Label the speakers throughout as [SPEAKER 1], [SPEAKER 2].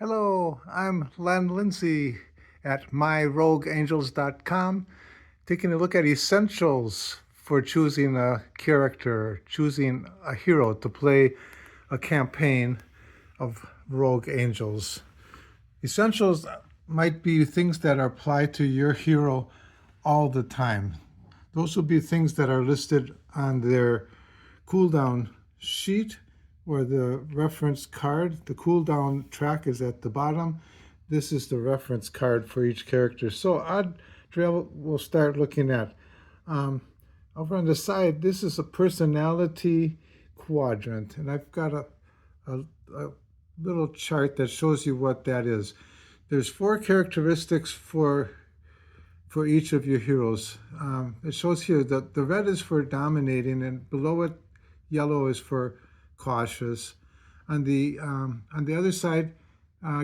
[SPEAKER 1] Hello, I'm Len Lindsay at myrogueangels.com, taking a look at essentials for choosing a character, choosing a hero to play a campaign of Rogue Angels. Essentials might be things that are applied to your hero all the time. Those will be things that are listed on their cooldown sheet or the reference card. The cooldown track is at the bottom. This is the reference card for each character. So Audrey will start looking at. Over on the side, this is a personality quadrant, and I've got a little chart that shows you what that is. There's 4 characteristics for each of your heroes. It shows here that the red is for dominating, and below it, yellow is for cautious. On the other side,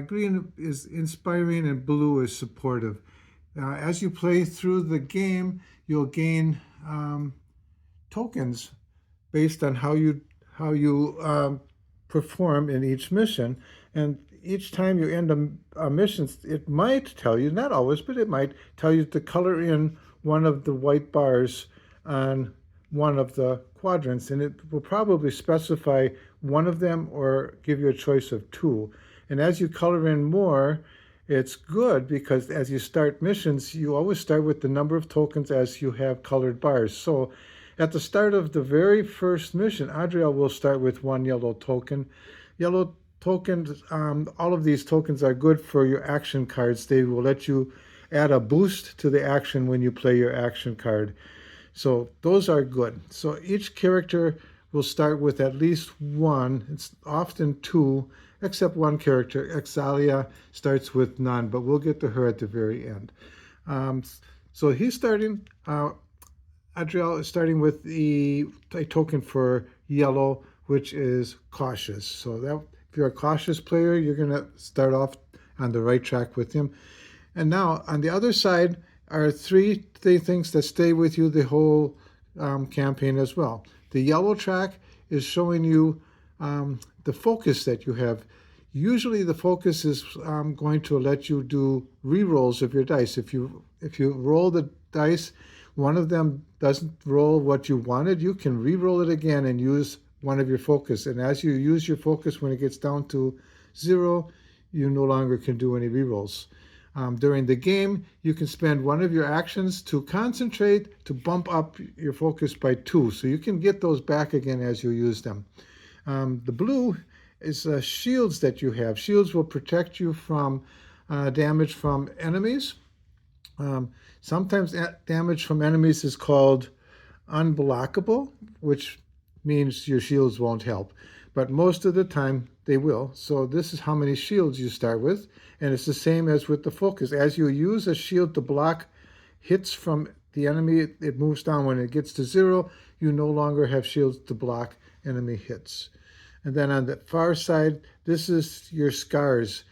[SPEAKER 1] green is inspiring and blue is supportive. As you play through the game, you'll gain tokens based on how you perform in each mission, and each time you end a mission, it might tell you, not always, but it might tell you to color in one of the white bars on one of the quadrants, and it will probably specify one of them or give you a choice of 2. And as you color in more, it's good because as you start missions, you always start with the number of tokens as you have colored bars. So at the start of the very first mission, Adriel will start with 1 yellow token. Yellow tokens, all of these tokens are good for your action cards. They will let you add a boost to the action when you play your action card. So those are good. So each character will start with at least 1. It's often 2, except one character. Exalia starts with none, but we'll get to her at the very end. So he's starting, Adriel is starting with a token for yellow, which is cautious. So that if you're a cautious player, you're going to start off on the right track with him. And now on the other side are 3 things that stay with you the whole campaign as well. The yellow track is showing you the focus that you have. Usually the focus is going to let you do re-rolls of your dice. If you roll the dice, one of them doesn't roll what you wanted, you can re-roll it again and use one of your focus. And as you use your focus, when it gets down to 0, you no longer can do any re-rolls. During the game, you can spend one of your actions to concentrate to bump up your focus by 2. So you can get those back again as you use them. The blue is shields that you have. Shields will protect you from damage from enemies. Sometimes damage from enemies is called unblockable, which means your shields won't help. But most of the time they will. So this is how many shields you start with. And it's the same as with the focus. As you use a shield to block hits from the enemy, it moves down. When it gets to 0, you no longer have shields to block enemy hits. And then on the far side, this is your scars.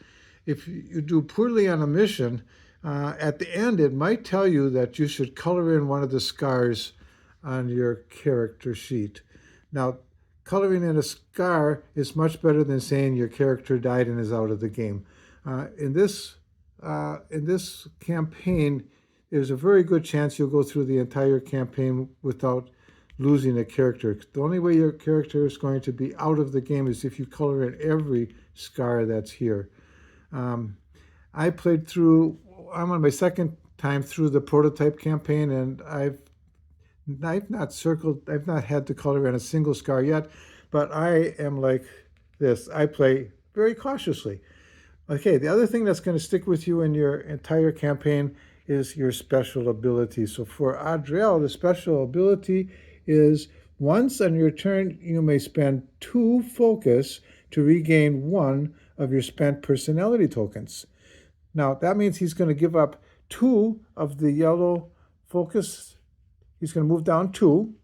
[SPEAKER 1] If you do poorly on a mission, at the end, it might tell you that you should color in one of the scars on your character sheet. Now, coloring in a scar is much better than saying your character died and is out of the game. In this campaign, there's a very good chance you'll go through the entire campaign without losing a character. The only way your character is going to be out of the game is if you color in every scar that's here. I played through, I'm on my second time through the prototype campaign, and I've not had to color in a single scar yet, but I am like this. I play very cautiously. Okay, the other thing that's going to stick with you in your entire campaign is your special ability. So for Adriel, the special ability is once on your turn, you may spend 2 focus to regain 1 of your spent personality tokens. Now, that means he's going to give up 2 of the yellow focus. He's going to move down 2,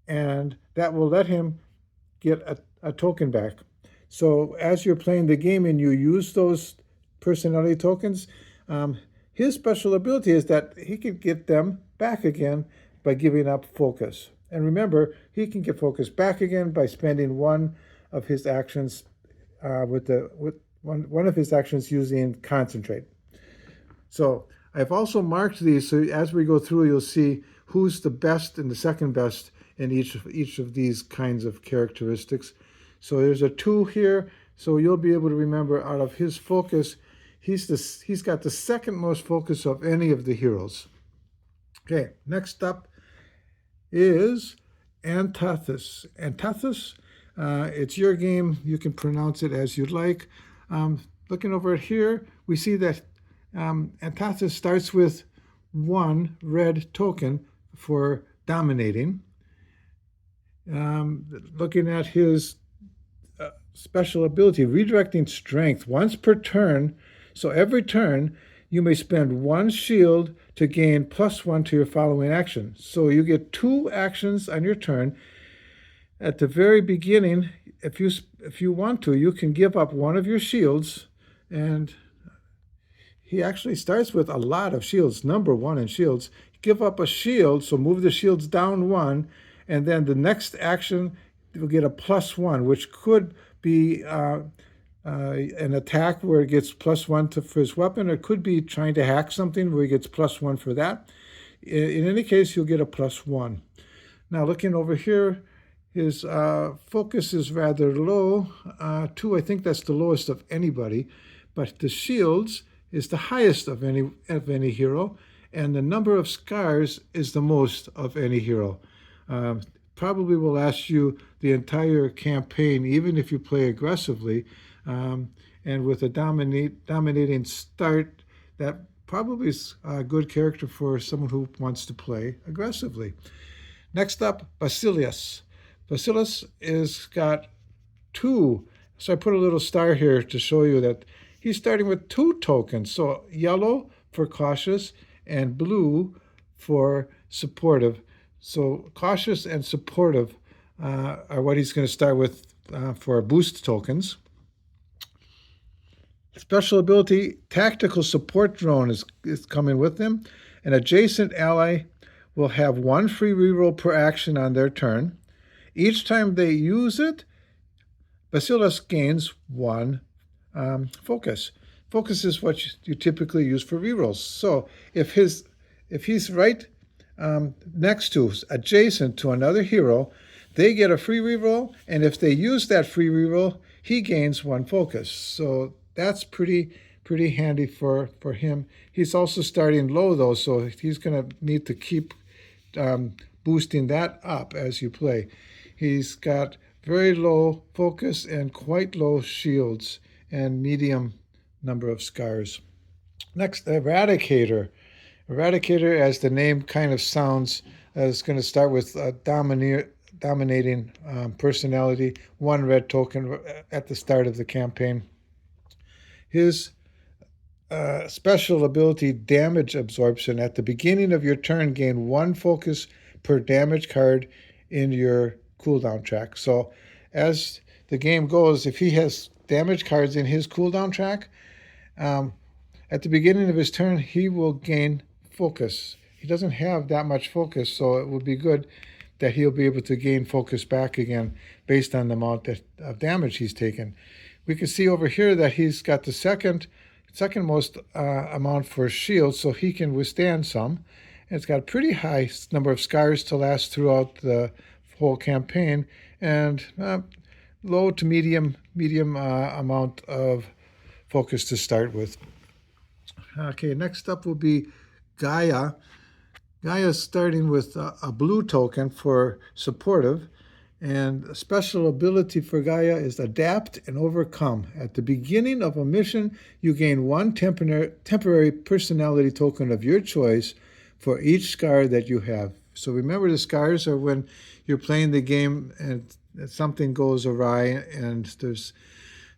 [SPEAKER 1] and that will let him get a token back. So as you're playing the game and you use those personality tokens, his special ability is that he can get them back again by giving up focus. And remember, he can get focus back again by spending 1 of his actions with one of his actions using concentrate. So I've also marked these, so as we go through, you'll see who's the best and the second best in each of these kinds of characteristics. So there's a 2 here, so you'll be able to remember out of his focus, he's got the second most focus of any of the heroes. Okay, next up is Antathus. Antathus, it's your game. You can pronounce it as you'd like. Looking over here, we see that Antathus starts with 1 red token for dominating. Looking at his special ability, redirecting strength once per turn. So every turn, you may spend 1 shield to gain +1 to your following action. So you get 2 actions on your turn. At the very beginning, if you want to, you can give up 1 of your shields, and he actually starts with a lot of shields, number 1 in shields. Give up a shield, so move the shields down 1, and then the next action will get a +1, which could be an attack where it gets +1 for his weapon, or it could be trying to hack something where he gets +1 for that. In any case, you'll get a +1. Now, looking over here, his focus is rather low. 2, I think that's the lowest of anybody, but the shields is the highest of any hero, and the number of scars is the most of any hero. Probably will last you the entire campaign, even if you play aggressively. And with a dominating start, that probably is a good character for someone who wants to play aggressively. Next up, Basilius. Basilius is got 2. So I put a little star here to show you that he's starting with 2 tokens. So yellow for cautious and blue for supportive. So cautious and supportive are what he's going to start with for boost tokens. Special ability, tactical support drone is coming with him. An adjacent ally will have 1 free reroll per action on their turn. Each time they use it, Basilius gains 1 focus. Focus is what you typically use for rerolls. So if he's right next to, adjacent to another hero, they get a free reroll, and if they use that free reroll, he gains 1 focus. So that's pretty handy for him. He's also starting low, though, so he's going to need to keep boosting that up as you play. He's got very low focus and quite low shields and medium number of scars. Next, Eradicator. Eradicator, as the name kind of sounds, is going to start with a dominating personality, 1 red token at the start of the campaign. His special ability, damage absorption, at the beginning of your turn, gain 1 focus per damage card in your cooldown track. So as the game goes, if he has damage cards in his cooldown track, at the beginning of his turn, he will gain focus. He doesn't have that much focus, so it would be good that he'll be able to gain focus back again based on the amount of damage he's taken. We can see over here that he's got the second most amount for shield, so he can withstand some. And it's got a pretty high number of scars to last throughout the whole campaign, and low to medium amount of focus to start with. Okay, next up will be Gaia. Gaia is starting with a blue token for supportive, and a special ability for Gaia is Adapt and Overcome. At the beginning of a mission, you gain 1 temporary personality token of your choice for each scar that you have. So remember, the scars are when you're playing the game and something goes awry and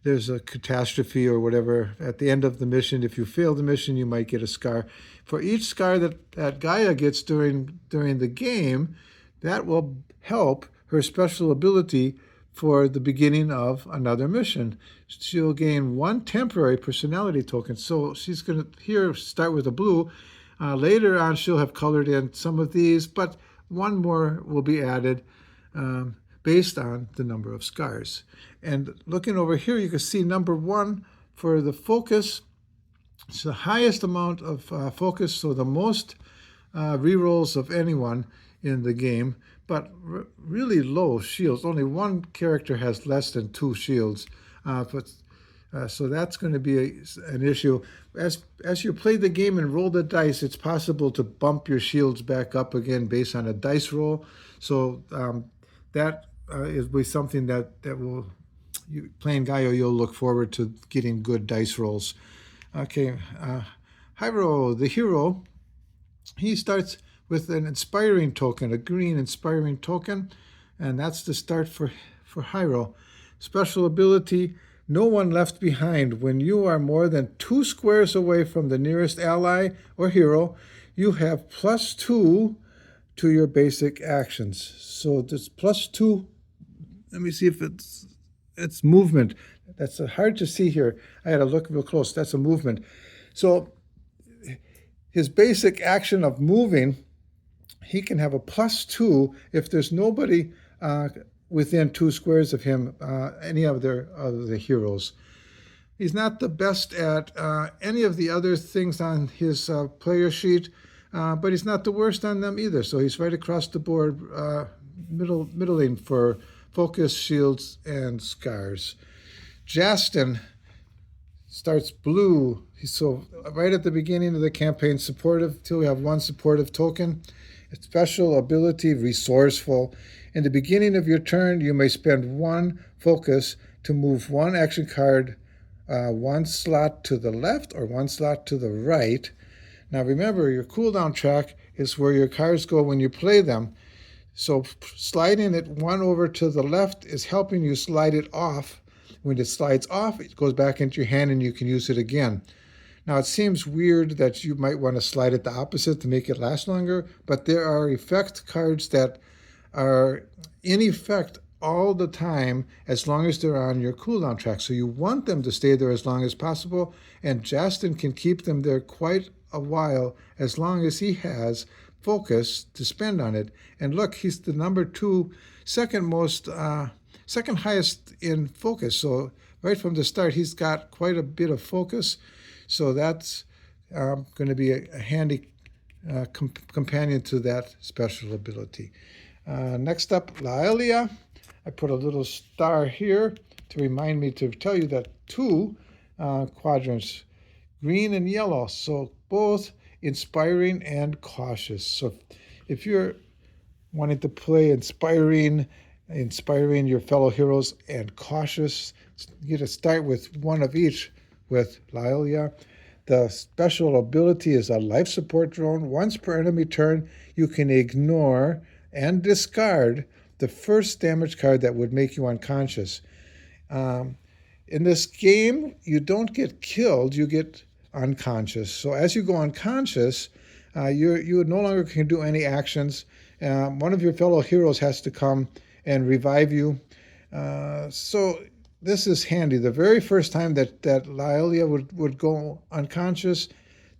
[SPEAKER 1] there's a catastrophe or whatever at the end of the mission. If you fail the mission, you might get a scar. For each scar that Gaia gets during the game, that will help her special ability for the beginning of another mission. She'll gain 1 temporary personality token. So she's going to here start with a blue. Later on, she'll have colored in some of these, but 1 more will be added based on the number of scars. And looking over here, you can see number 1 for the focus, it's the highest amount of focus, so the most rerolls of anyone in the game, but really low shields. Only one character has less than 2 shields, so that's going to be an issue. As you play the game and roll the dice, it's possible to bump your shields back up again based on a dice roll. So that will be something that will, playing Gaio, you'll look forward to getting good dice rolls. Okay, Hyro, the hero, he starts with an inspiring token, a green inspiring token, and that's the start for Hyro. Special ability, no one left behind. When you are more than 2 squares away from the nearest ally or hero, you have +2 to your basic actions. So this +2, let me see if it's movement. That's hard to see here. I had to look real close. That's a movement. So his basic action of moving, he can have a +2 if there's nobody within 2 squares of him, any of the heroes. He's not the best at any of the other things on his player sheet, but he's not the worst on them either. So he's right across the board, middling for focus, shields, and scars. Jastin starts blue. So right at the beginning of the campaign, supportive, till we have 1 supportive token. Special ability, resourceful. In the beginning of your turn, you may spend 1 focus to move 1 action card 1 slot to the left or 1 slot to the right. Now remember, your cooldown track is where your cards go when you play them. So sliding it 1 over to the left is helping you slide it off. When it slides off, it goes back into your hand and you can use it again. Now, it seems weird that you might want to slide it the opposite to make it last longer, but there are effect cards that are in effect all the time as long as they're on your cooldown track. So you want them to stay there as long as possible, and Jastin can keep them there quite a while as long as he has focus to spend on it. And look, he's the number 2, second highest in focus. So right from the start, he's got quite a bit of focus. So that's going to be a handy companion to that special ability. Next up, Laelia. I put a little star here to remind me to tell you that 2 quadrants, green and yellow, so both inspiring and cautious. So if you're wanting to play inspiring your fellow heroes, and cautious, you get to start with 1 of each with Laelia. The special ability is a life support drone. Once per enemy turn, you can ignore and discard the first damage card that would make you unconscious. In this game, you don't get killed, you get unconscious. So as you go unconscious, you no longer can do any actions. One of your fellow heroes has to come and revive you. So this is handy. The very first time that Laelia would go unconscious,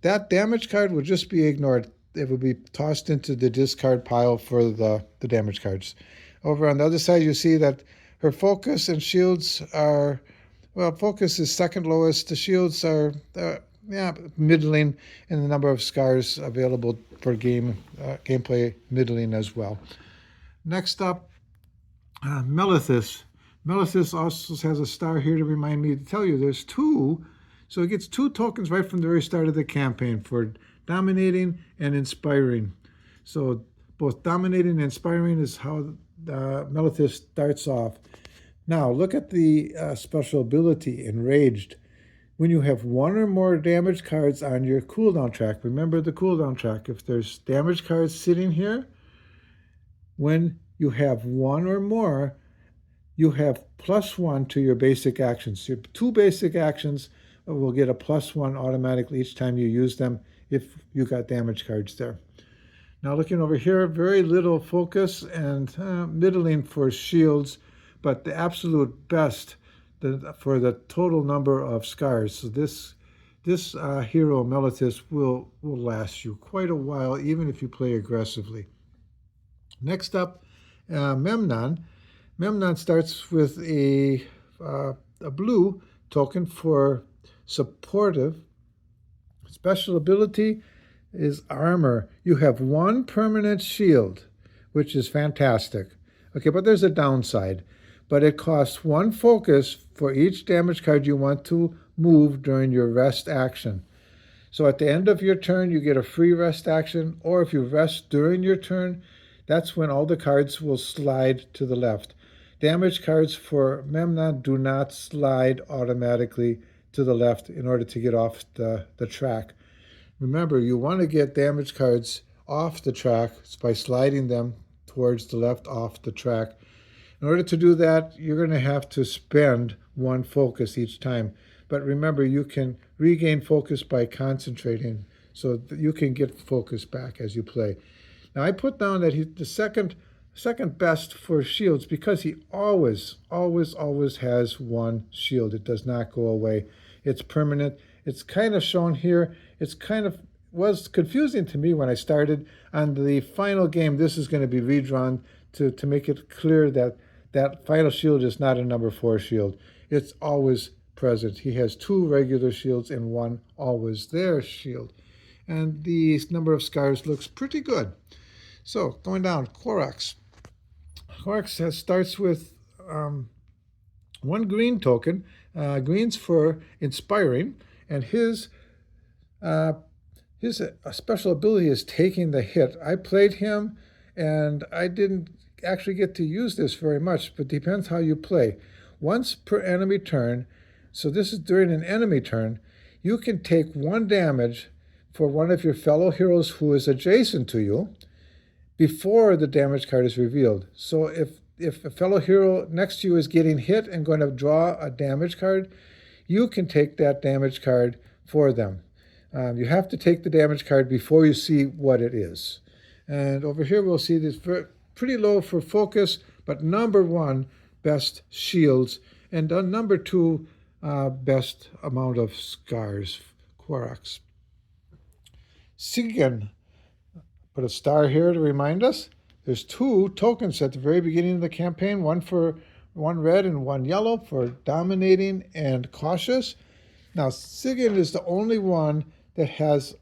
[SPEAKER 1] that damage card would just be ignored. It would be tossed into the discard pile for the damage cards. Over on the other side, you see that her focus and shields are, well, focus is second lowest. The shields are middling, and the number of scars available for gameplay middling as well. Next up, Melithus. Melithus also has a star here to remind me to tell you there's 2. So it gets 2 tokens right from the very start of the campaign for dominating and inspiring. So both dominating and inspiring is how Melithus starts off. Now look at the special ability, Enraged. When you have 1 or more damage cards on your cooldown track, remember the cooldown track, if there's damage cards sitting here, when you have 1 or more, you have +1 to your basic actions. Your 2 basic actions will get a +1 automatically each time you use them if you got damage cards there. Now looking over here, very little focus and middling for shields, but the absolute best for the total number of scars. So this hero, Melithus, will last you quite a while, even if you play aggressively. Next up, Memnon. Memnon starts with a blue token for supportive. Special ability is armor. You have one permanent shield, which is fantastic. Okay, but there's a downside. But it costs one focus for each damage card you want to move during your rest action. So at the end of your turn, you get a free rest action, or if you rest during your turn, that's when all the cards will slide to the left. Damage cards for Memnon do not slide automatically to the left in order to get off the track. Remember, you want to get damage cards off the track by sliding them towards the left off the track. In order to do that, you're going to have to spend one focus each time. But remember, you can regain focus by concentrating, so that you can get focus back as you play. Now, I put down that he's the second best for shields because he always has one shield. It does not go away. It's permanent. It's kind of shown here. It's kind of was confusing to me when I started. On the final game, this is going to be redrawn to make it clear that that final shield is not a number 4 shield. It's always present. He has 2 regular shields and 1 always there shield. And the number of scars looks pretty good. So going down, Korax. Korax starts with 1 green token. Green's for inspiring, and his special ability is taking the hit. I played him, and I didn't actually get to use this very much, but depends how you play. Once per enemy turn, so this is during an enemy turn, you can take 1 damage for one of your fellow heroes who is adjacent to you before the damage card is revealed. So if a fellow hero next to you is getting hit and going to draw a damage card, you can take that damage card for them. You have to take the damage card before you see what it is. And over here we'll see this pretty low for focus, but number 1 best shields, and number 2 best amount of scars, Korax. Sigyn, put a star here to remind us. There's 2 tokens at the very beginning of the campaign, one red and 1 yellow for dominating and cautious. Now, Sigyn is the only one that has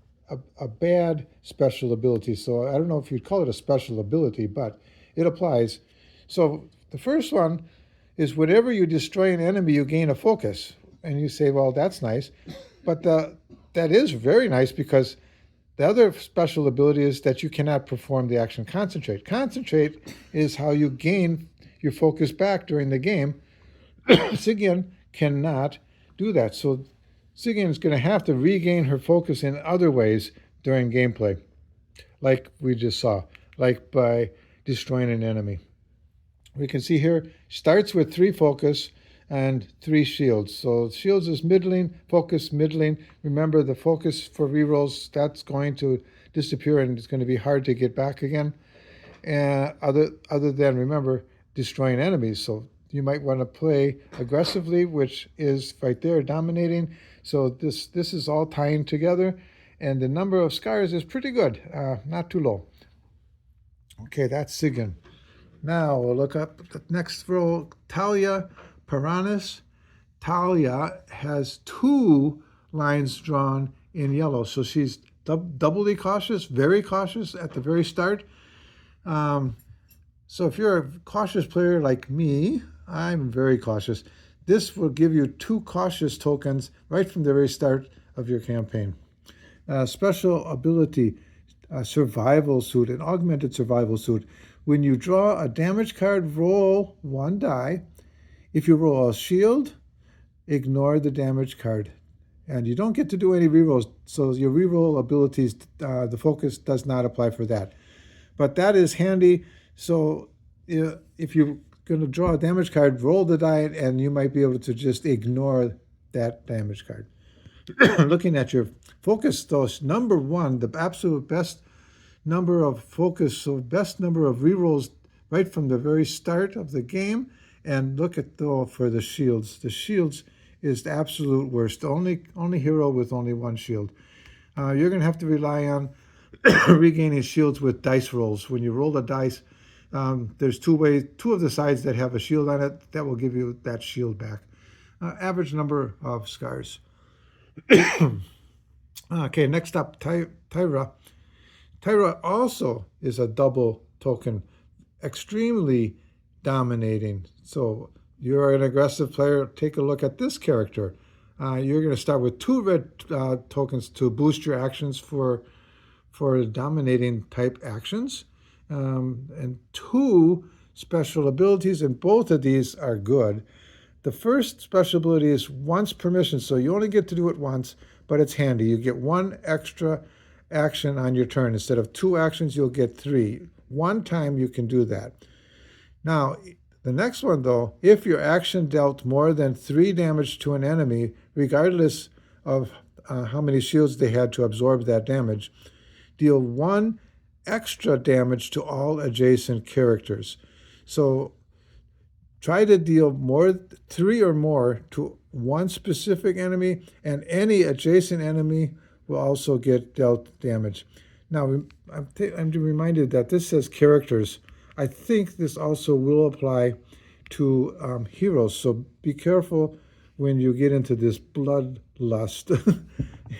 [SPEAKER 1] a bad special ability. So I don't know if you'd call it a special ability, but it applies. So the first one is whenever you destroy an enemy, you gain a focus. And you say, well, that's nice. But that is very nice because the other special ability is that you cannot perform the action concentrate. Concentrate is how you gain your focus back during the game. Sigyn cannot do that. So Sigyn is going to have to regain her focus in other ways during gameplay, like we just saw, like by destroying an enemy. We can see here, starts with 3 focus and 3 shields. So shields is middling, focus middling. Remember the focus for rerolls, that's going to disappear and it's going to be hard to get back again. And other than, remember, destroying enemies. So you might want to play aggressively, which is right there, dominating. So this is all tying together. And the number of scars is pretty good, not too low. Okay, that's Sigyn. Now we'll look up the next row, Talia Paranis. Talia has 2 lines drawn in yellow. So she's doubly cautious, very cautious at the very start. So if you're a cautious player like me, I'm very cautious. This will give you 2 cautious tokens right from the very start of your campaign. Special ability, survival suit, an augmented survival suit. When you draw a damage card, roll 1 die. If you roll a shield, ignore the damage card. And you don't get to do any rerolls, so your reroll abilities, the focus does not apply for that. But that is handy. So if you're going to draw a damage card, roll the die, and you might be able to just ignore that damage card. Looking at your focus, though, number 1, the absolute best number of focus, so best number of rerolls right from the very start of the game. And look at, though, for the shields. The shields is the absolute worst. Only hero with only 1 shield. You're going to have to rely on regaining shields with dice rolls. When you roll the dice, there's 2 ways, 2 of the sides that have a shield on it that will give you that shield back. Average number of scars. Okay, next up, Tyra. Tyra also is a double token, extremely dominating. So you're an aggressive player. Take a look at this character. You're going to start with two red tokens to boost your actions for dominating type actions, and two special abilities, and both of these are good. The first special ability is once permission, so you only get to do it once, but it's handy. You get one extra action on your turn. Instead of two actions, you'll get three. One time you can do that. Now, the next one, though, if your action dealt more than 3 damage to an enemy, regardless of how many shields they had to absorb that damage, deal 1 extra damage to all adjacent characters. So try to deal 3 or more to one specific enemy, and any adjacent enemy will also get dealt damage. Now, I'm reminded that this says characters. I think this also will apply to heroes. So be careful when you get into this bloodlust.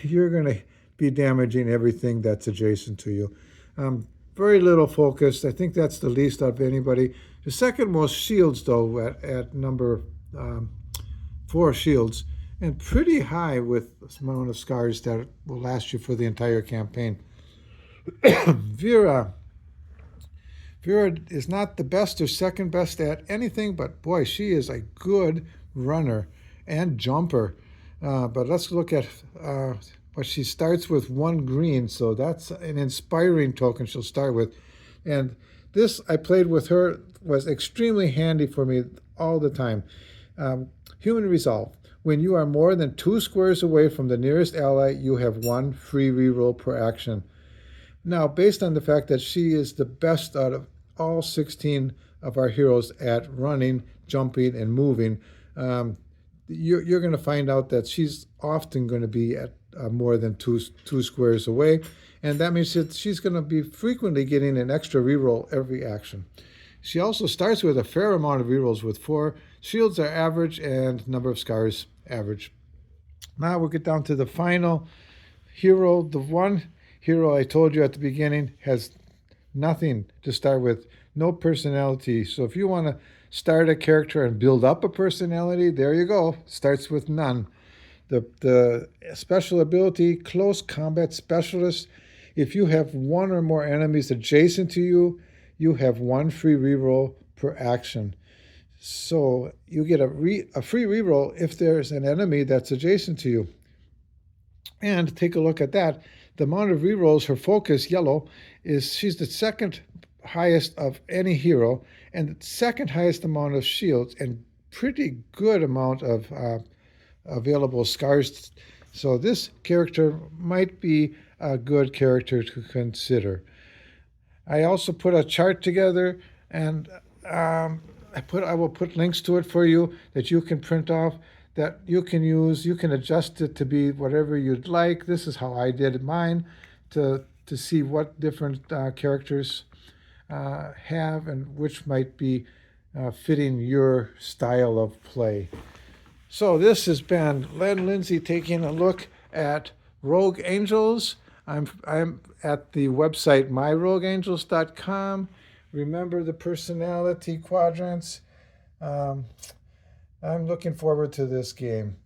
[SPEAKER 1] You're going to be damaging everything that's adjacent to you. Very little focus. I think that's the least of anybody. The second most shields, though, at number 4 shields, and pretty high with the amount of scars that will last you for the entire campaign. Vera. Vera is not the best or second best at anything, but boy, she is a good runner and jumper. But let's look at what she starts with 1 green, so that's an inspiring token she'll start with. And this, I played with her, was extremely handy for me all the time. Human Resolve. When you are more than 2 squares away from the nearest ally, you have 1 free reroll per action. Now, based on the fact that she is the best out of all 16 of our heroes at running, jumping, and moving, you're going to find out that she's often going to be at more than two squares away, and that means that she's going to be frequently getting an extra reroll every action. She also starts with a fair amount of rerolls with 4. Shields are average and number of scars average. Now we'll get down to the final hero. The one hero I told you at the beginning has nothing to start with, no personality. So if you want to start a character and build up a personality, there you go. Starts with none. The special ability, Close Combat Specialist. If you have 1 or more enemies adjacent to you, you have 1 free reroll per action. So you get a free reroll if there's an enemy that's adjacent to you. And take a look at that. The amount of rerolls, her focus, yellow, she's the second highest of any hero, and the second highest amount of shields, and pretty good amount of available scars. So this character might be a good character to consider. I also put a chart together, and I will put links to it for you that you can print off, that you can use. You can adjust it to be whatever you'd like. This is how I did mine to see what different characters have and which might be fitting your style of play. So this has been Len Lindsay taking a look at Rogue Angels. I'm at the website myrogueangels.com. Remember the personality quadrants. I'm looking forward to this game.